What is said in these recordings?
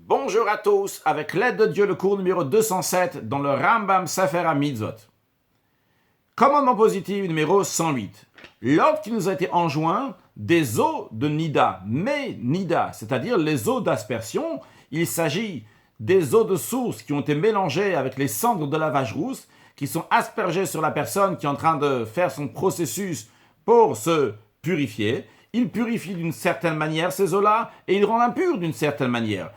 Bonjour à tous, avec l'aide de Dieu, le cours numéro 207 dans le Rambam Sefer HaMitzvot. Commandement positif numéro 108. L'ordre qui nous a été enjoint des eaux de Nida, mais Nida, c'est-à-dire les eaux d'aspersion, il s'agit des eaux de source qui ont été mélangées avec les cendres de la vache rousse, qui sont aspergées sur la personne qui est en train de faire son processus pour se purifier. Il purifie d'une certaine manière ces eaux-là et il rend impur d'une certaine manière,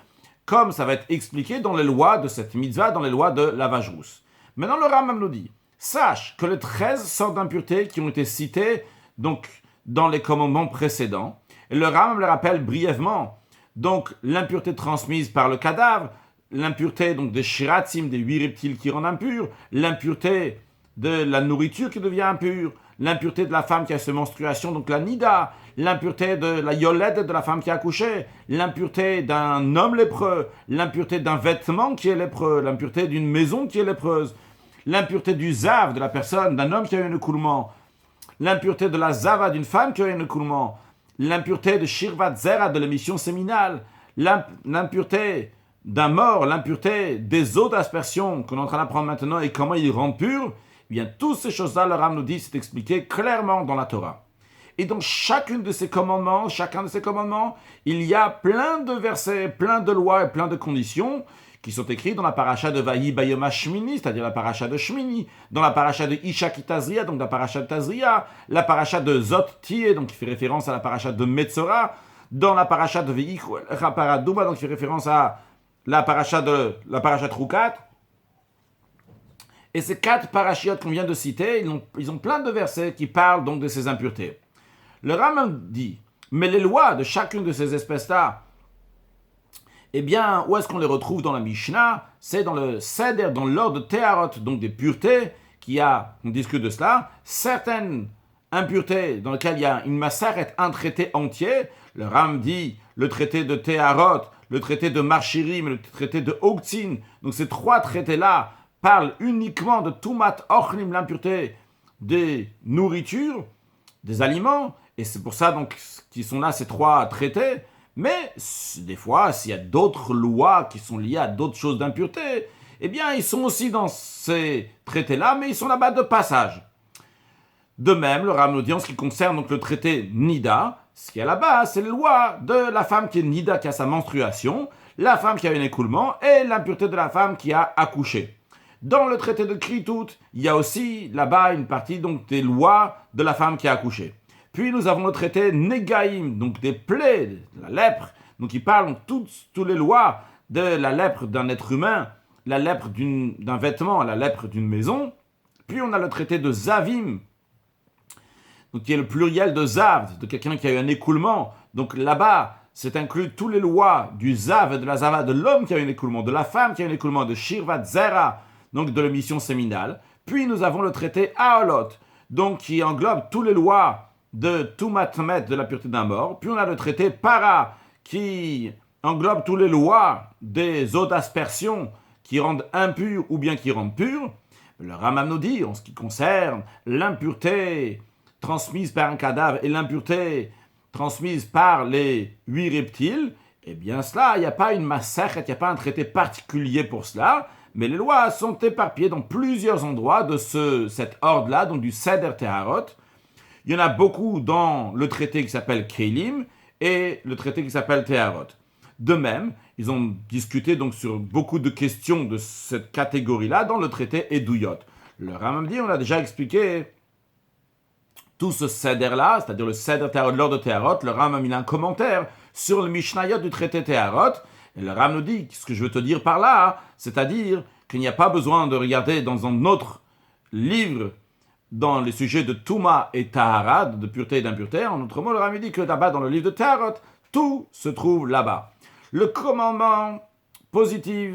comme ça va être expliqué dans les lois de cette mitzvah, dans les lois de la vache rousse. Maintenant, le Rambam nous dit, sache que les 13 sortes d'impuretés qui ont été citées donc, dans les commandements précédents, et le Rambam le rappelle brièvement, donc l'impureté transmise par le cadavre, l'impureté donc des shiratzim, des 8 reptiles qui rendent impurs, l'impureté de la nourriture qui devient impure, l'impureté de la femme qui a ses menstruations, donc la nida, l'impureté de la yolette de la femme qui a accouché, l'impureté d'un homme lépreux, l'impureté d'un vêtement qui est lépreux, l'impureté d'une maison qui est lépreuse, l'impureté du zav de la personne, d'un homme qui a eu un écoulement, l'impureté de la zava d'une femme qui a eu un écoulement, l'impureté de shirvat zera de l'émission séminale, l'impureté d'un mort, l'impureté des eaux d'aspersion qu'on est en train d'apprendre maintenant et comment ils rendent purs. Eh bien, toutes ces choses-là, le Rambam nous dit, c'est expliqué clairement dans la Torah. Et dans chacun de ces commandements, il y a plein de versets, plein de lois et plein de conditions qui sont écrits dans la paracha de Vayi Bayom HaShmini, c'est-à-dire la paracha de Shmini, dans la paracha de Isha ki Tazria, donc la paracha de Tazria, la paracha de Zot Tieh, donc qui fait référence à la paracha de Metzora, dans la paracha de Veichol Paraduma, donc qui fait référence à la paracha de Rukat. Et ces 4 parachiotes qu'on vient de citer, ils ont plein de versets qui parlent donc de ces impuretés. Le Rambam dit, mais les lois de chacune de ces espèces-là, eh bien, où est-ce qu'on les retrouve dans la Mishnah? C'est dans le Seder, dans l'ordre de Teharot, donc des puretés, on discute de cela, certaines impuretés dans lesquelles il y a une massaret, un traité entier. Le Rambam dit le traité de Teharot, le traité de Marshirim, le traité de Oktzin. Donc ces 3 traités-là parlent uniquement de Tumat Ochlim, l'impureté des nourritures, des aliments, et c'est pour ça donc qu'ils sont là ces 3 traités. Mais des fois, s'il y a d'autres lois qui sont liées à d'autres choses d'impureté, eh bien, ils sont aussi dans ces traités-là, mais ils sont là-bas de passage. De même, le Rambam nous dit en ce qui concerne donc le traité Nida, ce qu'il y a là-bas, c'est les lois de la femme qui est Nida, qui a sa menstruation, la femme qui a un écoulement, et l'impureté de la femme qui a accouché. Dans le traité de Kritout, il y a aussi là-bas une partie donc des lois de la femme qui a accouché. Puis nous avons le traité Negaïm, donc des plaies, de la lèpre, donc il parle toutes les lois de la lèpre d'un être humain, la lèpre d'un vêtement, la lèpre d'une maison. Puis on a le traité de Zavim, donc qui est le pluriel de Zav, de quelqu'un qui a eu un écoulement. Donc là-bas, c'est inclus toutes les lois du Zav et de la Zava, de l'homme qui a eu un écoulement, de la femme qui a eu un écoulement, de Shirvat Zera, donc de l'émission séminale. Puis nous avons le traité Aolot, donc qui englobe toutes les lois de Tumatmet, de la pureté d'un mort. Puis on a le traité Para, qui englobe toutes les lois des eaux d'aspersion qui rendent impures ou bien qui rendent pures. Le Rambam nous dit, en ce qui concerne l'impureté transmise par un cadavre et l'impureté transmise par les 8 reptiles, eh bien cela, il n'y a pas une massacre, il n'y a pas un traité particulier pour cela, mais les lois sont éparpillées dans plusieurs endroits de cet ordre-là, donc du Seder Teharot. Il y en a beaucoup dans le traité qui s'appelle Kelim et le traité qui s'appelle Teharot. De même, ils ont discuté donc sur beaucoup de questions de cette catégorie-là dans le traité Eduyot. Le Rambam dit, on a déjà expliqué tout ce Seder-là, c'est-à-dire le Seder Teharot, l'ordre de Teharot. Le Rambam il a un commentaire sur le Mishnayot du traité Teharot. Et le Rambam nous dit, ce que je veux te dire par là, c'est-à-dire qu'il n'y a pas besoin de regarder dans un autre livre dans les sujets de Touma et Tahara, de pureté et d'impureté. En autre mot, le Rambam dit que là-bas, dans le livre de Teharot, tout se trouve là-bas. Le commandement positif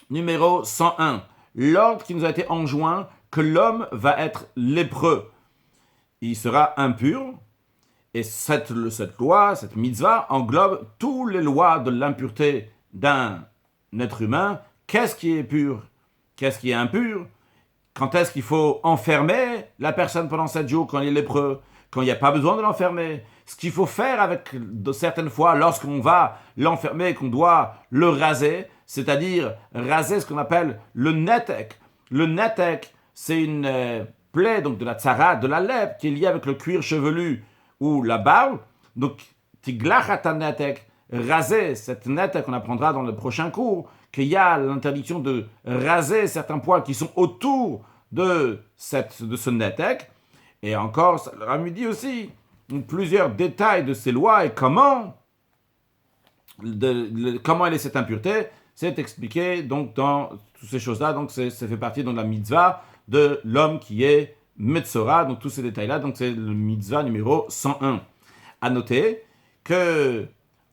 numéro 101. L'ordre qui nous a été enjoint que l'homme va être lépreux. Il sera impur. Et cette loi, cette mitzvah, englobe toutes les lois de l'impureté d'un être humain. Qu'est-ce qui est pur? Qu'est-ce qui est impur? Quand est-ce qu'il faut enfermer la personne pendant 7 jours quand il est lépreux? quand il n'y a pas besoin de l'enfermer. Ce qu'il faut faire certaines fois, lorsqu'on va l'enfermer, qu'on doit le raser, c'est-à-dire raser ce qu'on appelle le netek. Le netek, c'est une plaie donc de la tzara, de la lèpre, qui est liée avec le cuir chevelu ou la barbe. Donc, tiglachata netek, raser cette netek, qu'on apprendra dans le prochain cours, qu'il y a l'interdiction de raser certains poils qui sont autour de ce netek. Et encore, le Rami dit aussi plusieurs détails de ces lois et comment elle est cette impureté, c'est expliqué donc dans toutes ces choses-là. Donc ça fait partie de la mitzvah de l'homme qui est Metzora, donc tous ces détails-là. Donc c'est le mitzvah numéro 101. À noter que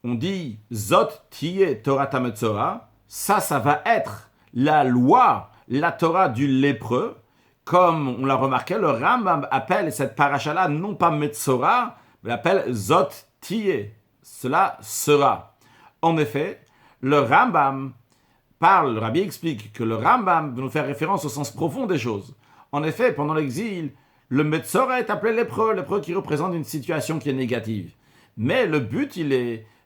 on dit Zot tiye Torah Metzora, ça va être la loi, la Torah du lépreux. Comme on l'a remarqué, le Rambam appelle cette paracha-là non pas Metzora, mais l'appelle Zot tiye. Cela sera. En effet, le Rambam le Rabbi explique que le Rambam veut nous faire référence au sens profond des choses. En effet, pendant l'exil, le Metzora est appelé lépreux qui représente une situation qui est négative. Mais le but,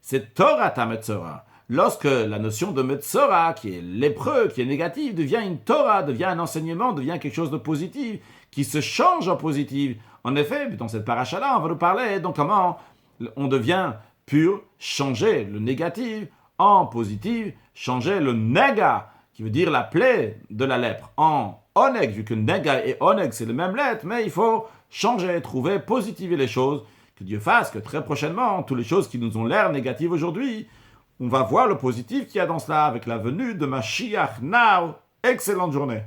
c'est Torah ta Metzora. Lorsque la notion de Metzora, qui est lépreux, qui est négative, devient une Torah, devient un enseignement, devient quelque chose de positif, qui se change en positif. En effet, dans cette paracha-là, on va nous parler donc comment on devient pur, changer le négatif en positif, changer le nega, qui veut dire la plaie de la lèpre, en oneg, vu que nega et oneg, c'est le même lettre, mais il faut changer, trouver, positiver les choses. Que Dieu fasse que très prochainement, toutes les choses qui nous ont l'air négatives aujourd'hui, on va voir le positif qu'il y a dans cela avec la venue de Mashiach Now. Excellente journée.